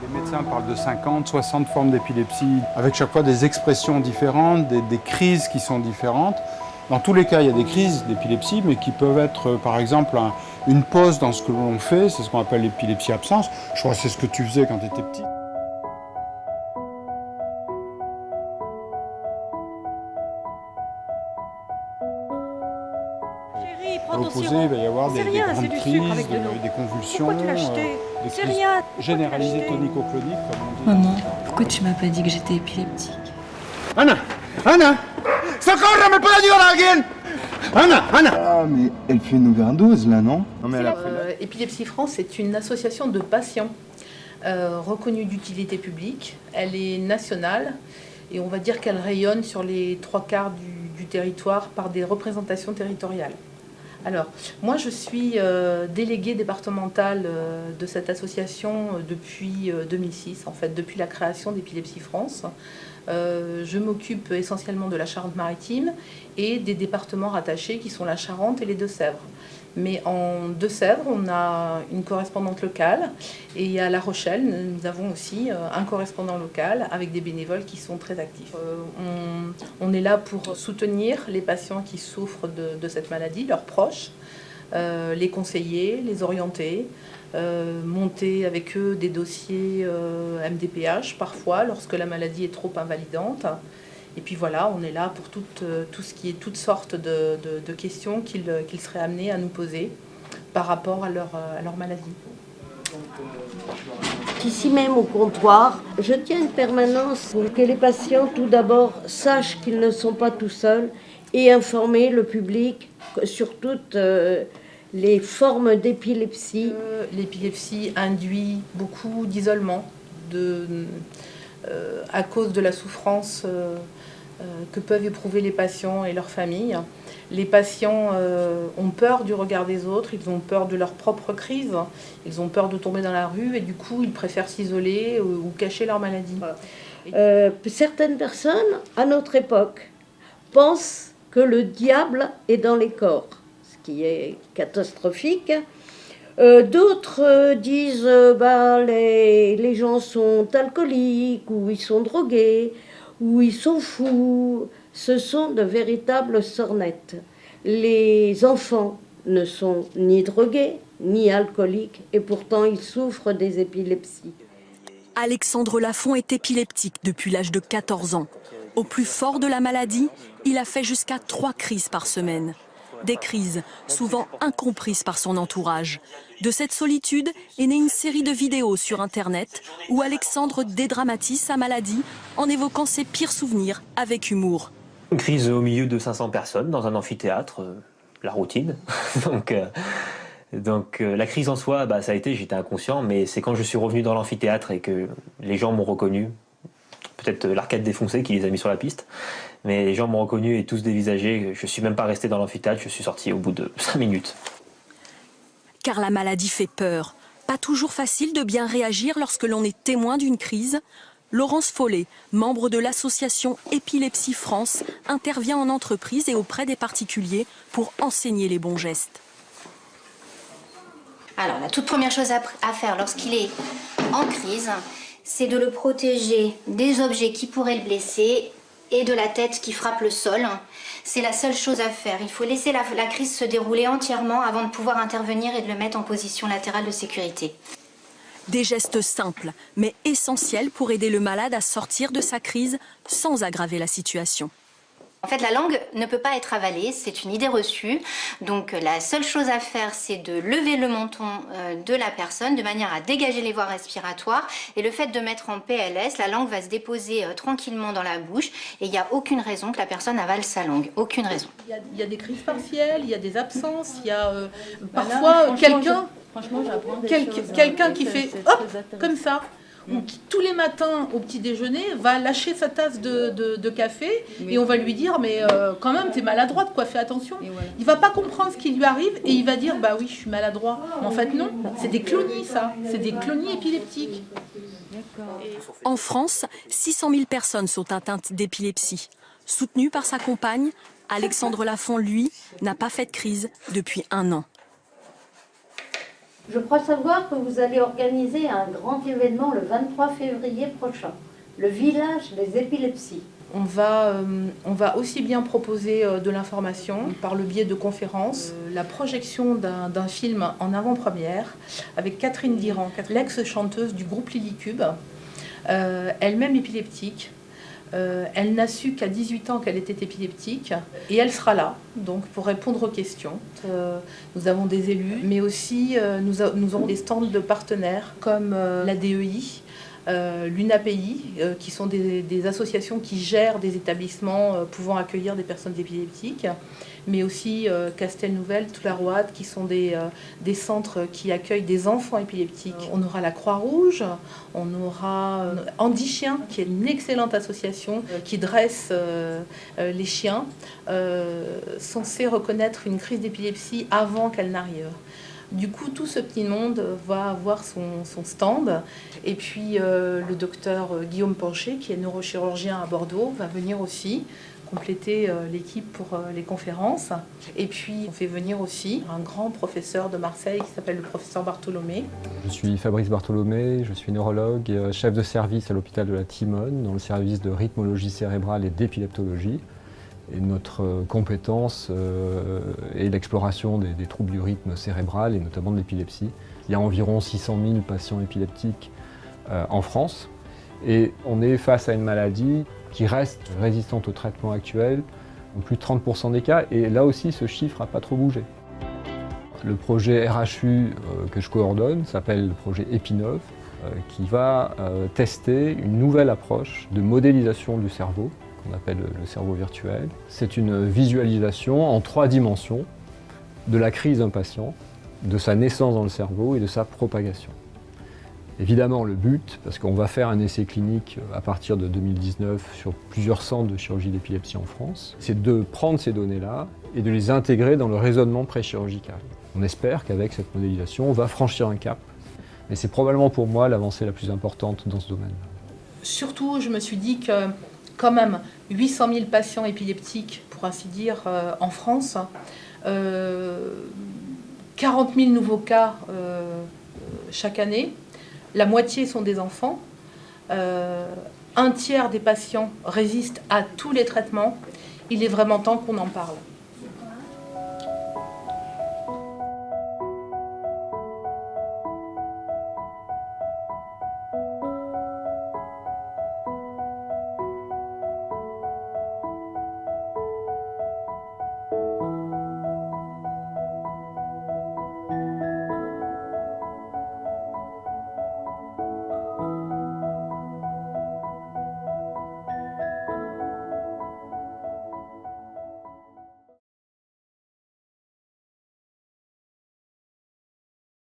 Les médecins parlent de 50, 60 formes d'épilepsie, avec chaque fois des expressions différentes, des crises qui sont différentes. Dans tous les cas, il y a des crises d'épilepsie, mais qui peuvent être, par exemple, une pause dans ce que l'on fait, c'est ce qu'on appelle l'épilepsie absence. Je crois que c'est ce que tu faisais quand tu étais petit. Au opposé, il va y avoir des grandes crises, des convulsions, des crises généralisées tonico-cloniques, comme on dit. Maman, pourquoi tu m'as pas dit que j'étais épileptique? Anna! Anna! Socorro, me puedo ayudar a alguien! Anna! Anna! Ah, mais elle fait une overdose là, non? Non, mais elle a fait... Épilepsie France est une association de patients reconnue d'utilité publique. Elle est nationale et on va dire qu'elle rayonne sur les 3/4 du territoire par des représentations territoriales. Alors, moi je suis déléguée départementale de cette association depuis 2006, en fait, depuis la création d'Épilepsie France. Je m'occupe essentiellement de la Charente-Maritime et des départements rattachés qui sont la Charente et les Deux-Sèvres. Mais en Deux-Sèvres, on a une correspondante locale et à La Rochelle, nous avons aussi un correspondant local avec des bénévoles qui sont très actifs. On est là pour soutenir les patients qui souffrent de cette maladie, leurs proches, les conseiller, les orienter, monter avec eux des dossiers MDPH parfois lorsque la maladie est trop invalidante. Et puis voilà, on est là pour tout ce qui est toutes sortes de questions qu'ils seraient amenés à nous poser par rapport à leur maladie. Ici même au comptoir, je tiens une permanence pour que les patients tout d'abord sachent qu'ils ne sont pas tout seuls et informer le public sur toutes les formes d'épilepsie. L'épilepsie induit beaucoup d'isolement à cause de la souffrance que peuvent éprouver les patients et leurs familles. Les patients ont peur du regard des autres, ils ont peur de leur propre crise, ils ont peur de tomber dans la rue et du coup ils préfèrent s'isoler ou cacher leur maladie. Certaines personnes, à notre époque, pensent que le diable est dans les corps, ce qui est catastrophique. D'autres disent les gens sont alcooliques ou ils sont drogués ou ils sont fous. Ce sont de véritables sornettes. Les enfants ne sont ni drogués ni alcooliques et pourtant ils souffrent des épilepsies. Alexandre Lafont est épileptique depuis l'âge de 14 ans. Au plus fort de la maladie, il a fait jusqu'à 3 crises par semaine. Des crises souvent incomprises par son entourage. De cette solitude est née une série de vidéos sur Internet où Alexandre dédramatise sa maladie en évoquant ses pires souvenirs avec humour. Une crise au milieu de 500 personnes dans un amphithéâtre, la routine. Donc la crise en soi, ça a été, j'étais inconscient, mais c'est quand je suis revenu dans l'amphithéâtre et que les gens m'ont reconnu, peut-être l'arcade défoncée qui les a mis sur la piste, mais les gens m'ont reconnu et tous dévisagés. Je ne suis même pas resté dans l'amphithéâtre, je suis sorti au bout de 5 minutes. Car la maladie fait peur. Pas toujours facile de bien réagir lorsque l'on est témoin d'une crise. Laurence Follet, membre de l'association Épilepsie France, intervient en entreprise et auprès des particuliers pour enseigner les bons gestes. Alors, la toute première chose à faire lorsqu'il est en crise, c'est de le protéger des objets qui pourraient le blesser et de la tête qui frappe le sol. C'est la seule chose à faire. Il faut laisser la crise se dérouler entièrement avant de pouvoir intervenir et de le mettre en position latérale de sécurité. Des gestes simples, mais essentiels pour aider le malade à sortir de sa crise sans aggraver la situation. En fait, la langue ne peut pas être avalée, c'est une idée reçue. Donc la seule chose à faire, c'est de lever le menton de la personne de manière à dégager les voies respiratoires. Et le fait de mettre en PLS, la langue va se déposer tranquillement dans la bouche. Et il n'y a aucune raison que la personne avale sa langue. Aucune raison. Il y a des crises partielles, il y a des absences, il y a parfois quelqu'un qui fait hop, comme ça. Ou qui, tous les matins au petit déjeuner, va lâcher sa tasse de café et on va lui dire mais quand même t'es maladroite quoi, fais attention. Il va pas comprendre ce qui lui arrive et il va dire bah oui je suis maladroit. Mais en fait non, c'est des clonies ça, c'est des clonies épileptiques. En France, 600 000 personnes sont atteintes d'épilepsie. Soutenu par sa compagne, Alexandre Lafont, lui, n'a pas fait de crise depuis 1 an. Je crois savoir que vous allez organiser un grand événement le 23 février prochain, le village des épilepsies. On va aussi bien proposer de l'information par le biais de conférences, la projection d'un film en avant-première avec Catherine Diran, l'ex-chanteuse du groupe Lilycube, elle-même épileptique. Elle n'a su qu'à 18 ans qu'elle était épileptique et elle sera là donc, pour répondre aux questions. Nous avons des élus, mais aussi nous aurons des stands de partenaires comme l'ADEI, l'UNAPI, qui sont des associations qui gèrent des établissements pouvant accueillir des personnes épileptiques, mais aussi Castelnouvelle, Toularouade, qui sont des centres qui accueillent des enfants épileptiques. On aura la Croix-Rouge, on aura Andy Chien, qui est une excellente association qui dresse les chiens, censés reconnaître une crise d'épilepsie avant qu'elle n'arrive. Du coup, tout ce petit monde va avoir son stand. Et puis, le docteur Guillaume Porcher, qui est neurochirurgien à Bordeaux, va venir aussi compléter l'équipe pour les conférences. Et puis, on fait venir aussi un grand professeur de Marseille qui s'appelle le professeur Bartholomé. Je suis Fabrice Bartholomé, je suis neurologue, chef de service à l'hôpital de la Timone, dans le service de rythmologie cérébrale et d'épileptologie. Et notre compétence est l'exploration des troubles du rythme cérébral et notamment de l'épilepsie. Il y a environ 600 000 patients épileptiques en France et on est face à une maladie qui reste résistante au traitement actuel en plus de 30% des cas et là aussi ce chiffre n'a pas trop bougé. Le projet RHU que je coordonne s'appelle le projet Epinov qui va tester une nouvelle approche de modélisation du cerveau qu'on appelle le cerveau virtuel. C'est une visualisation en 3 dimensions de la crise d'un patient, de sa naissance dans le cerveau et de sa propagation. Évidemment, le but, parce qu'on va faire un essai clinique à partir de 2019 sur plusieurs centres de chirurgie d'épilepsie en France, c'est de prendre ces données-là et de les intégrer dans le raisonnement pré-chirurgical. On espère qu'avec cette modélisation, on va franchir un cap. Mais c'est probablement pour moi l'avancée la plus importante dans ce domaine. Surtout, je me suis dit que quand même 800 000 patients épileptiques, pour ainsi dire, en France, 40 000 nouveaux cas chaque année, la moitié sont des enfants, un tiers des patients résistent à tous les traitements. Il est vraiment temps qu'on en parle.